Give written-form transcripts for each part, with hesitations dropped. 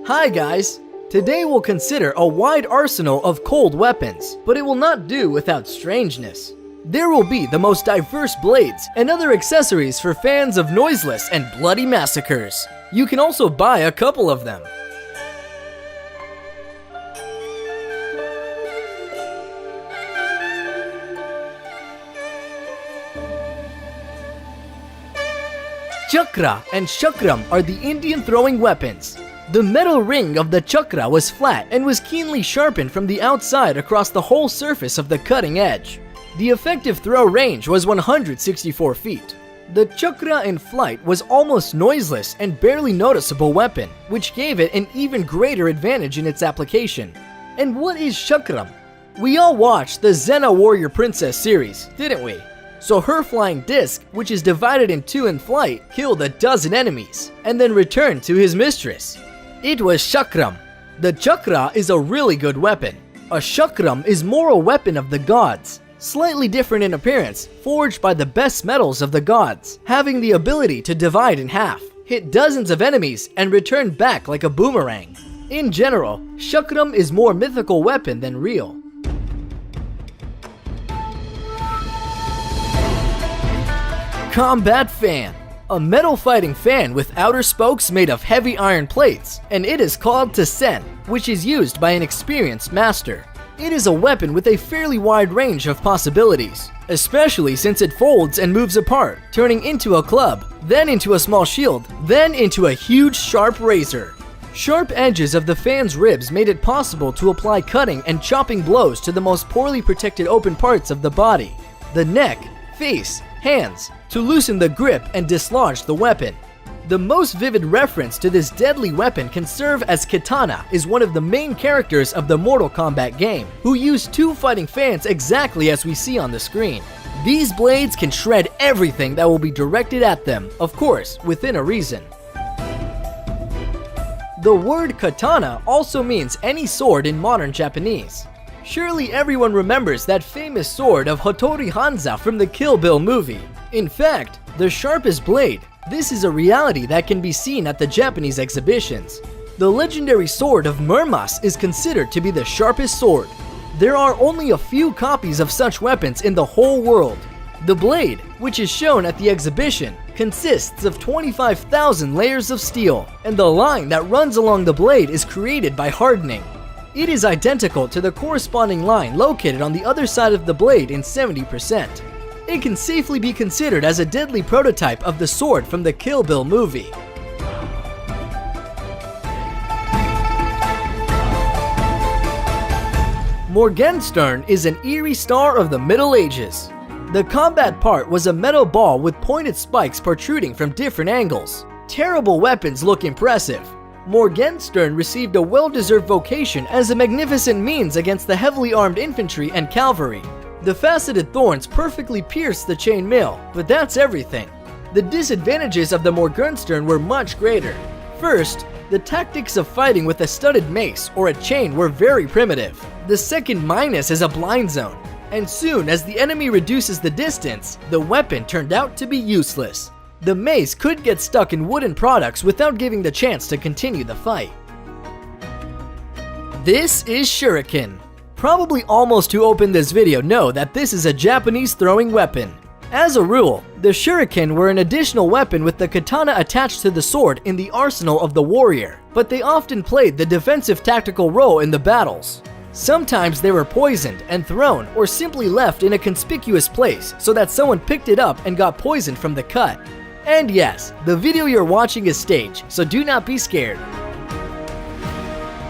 Hi guys! Today we'll consider a wide arsenal of cold weapons, but it will not do without strangeness. There will be the most diverse blades and other accessories for fans of noiseless and bloody massacres. You can also buy a couple of them. Chakra and Chakram are the Indian throwing weapons. The metal ring of the chakra was flat and was keenly sharpened from the outside across the whole surface of the cutting edge. The effective throw range was 164 feet. The chakra in flight was almost noiseless and barely noticeable weapon, which gave it an even greater advantage in its application. And what is Chakram? We all watched the Xena Warrior Princess series, didn't we? So her flying disc, which is divided in two in flight, killed a dozen enemies, and then returned to his mistress. It was Chakram. The chakra is a really good weapon. A Chakram is more a weapon of the gods, slightly different in appearance, forged by the best metals of the gods, having the ability to divide in half, hit dozens of enemies, and return back like a boomerang. In general, Chakram is more mythical weapon than real. Combat Fan. A metal fighting fan with outer spokes made of heavy iron plates, and it is called Tsen, which is used by an experienced master. It is a weapon with a fairly wide range of possibilities, especially since it folds and moves apart, turning into a club, then into a small shield, then into a huge sharp razor. Sharp edges of the fan's ribs made it possible to apply cutting and chopping blows to the most poorly protected open parts of the body, the neck, face, hands, to loosen the grip and dislodge the weapon. The most vivid reference to this deadly weapon can serve as Kitana is one of the main characters of the Mortal Kombat game, who use two fighting fans exactly as we see on the screen. These blades can shred everything that will be directed at them, of course, within a reason. The word katana also means any sword in modern Japanese. Surely everyone remembers that famous sword of Hattori Hanzo from the Kill Bill movie. In fact, the sharpest blade. This is a reality that can be seen at the Japanese exhibitions. The legendary sword of Murmas is considered to be the sharpest sword. There are only a few copies of such weapons in the whole world. The blade, which is shown at the exhibition, consists of 25,000 layers of steel, and the line that runs along the blade is created by hardening. It is identical to the corresponding line located on the other side of the blade in 70%. It can safely be considered as a deadly prototype of the sword from the Kill Bill movie. Morgenstern is an eerie star of the Middle Ages. The combat part was a metal ball with pointed spikes protruding from different angles. Terrible weapons look impressive. Morgenstern received a well-deserved vocation as a magnificent means against the heavily armed infantry and cavalry. The faceted thorns perfectly pierced the chain mail, but that's everything. The disadvantages of the Morgenstern were much greater. First, the tactics of fighting with a studded mace or a chain were very primitive. The second minus is a blind zone, and soon as the enemy reduces the distance, the weapon turned out to be useless. The mace could get stuck in wooden products without giving the chance to continue the fight. This is Shuriken. Probably almost who opened this video know that this is a Japanese throwing weapon. As a rule, the Shuriken were an additional weapon with the katana attached to the sword in the arsenal of the warrior, but they often played the defensive tactical role in the battles. Sometimes they were poisoned and thrown or simply left in a conspicuous place so that someone picked it up and got poisoned from the cut. And yes, the video you're watching is staged, so do not be scared.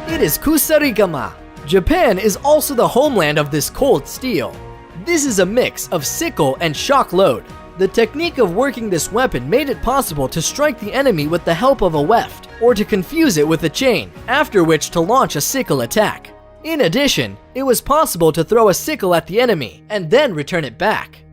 It is Kusarigama. Japan is also the homeland of this cold steel. This is a mix of sickle and shock load. The technique of working this weapon made it possible to strike the enemy with the help of a weft, or to confuse it with a chain, after which to launch a sickle attack. In addition, it was possible to throw a sickle at the enemy, and then return it back.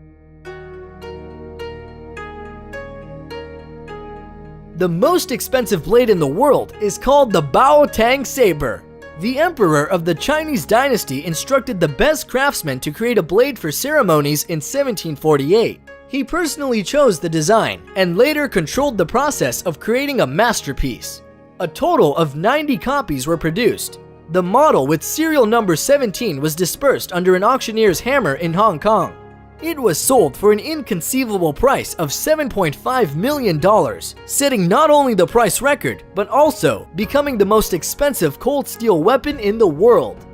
The most expensive blade in the world is called the Bao Tang Saber. The emperor of the Chinese dynasty instructed the best craftsmen to create a blade for ceremonies in 1748. He personally chose the design and later controlled the process of creating a masterpiece. A total of 90 copies were produced. The model with serial number 17 was dispersed under an auctioneer's hammer in Hong Kong. It was sold for an inconceivable price of $7.5 million, setting not only the price record, but also becoming the most expensive cold steel weapon in the world.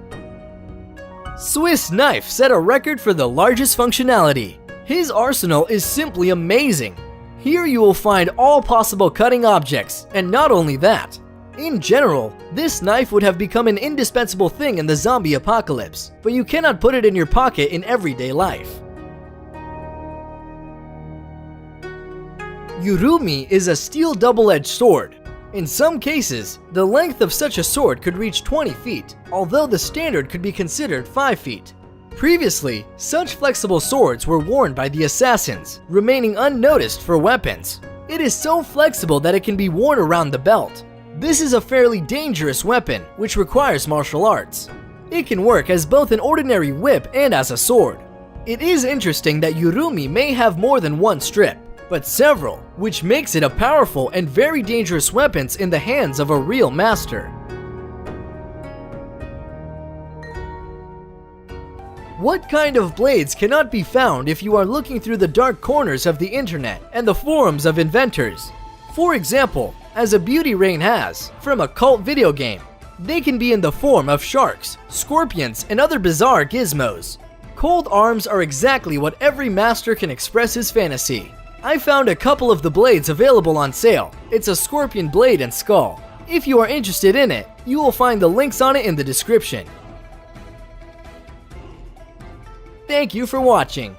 Swiss Knife set a record for the largest functionality. His arsenal is simply amazing. Here you will find all possible cutting objects, and not only that. In general, this knife would have become an indispensable thing in the zombie apocalypse, but you cannot put it in your pocket in everyday life. Yurumi is a steel double-edged sword. In some cases, the length of such a sword could reach 20 feet, although the standard could be considered 5 feet. Previously, such flexible swords were worn by the assassins, remaining unnoticed for weapons. It is so flexible that it can be worn around the belt. This is a fairly dangerous weapon, which requires martial arts. It can work as both an ordinary whip and as a sword. It is interesting that Yurumi may have more than one strip, but several, which makes it a powerful and very dangerous weapon in the hands of a real master. What kind of blades cannot be found if you are looking through the dark corners of the internet and the forums of inventors? For example, as a beauty Rain has, from a cult video game. They can be in the form of sharks, scorpions, and other bizarre gizmos. Cold arms are exactly what every master can express his fantasy. I found a couple of the blades available on sale. It's a scorpion blade and skull. If you are interested in it, you will find the links on it in the description. Thank you for watching.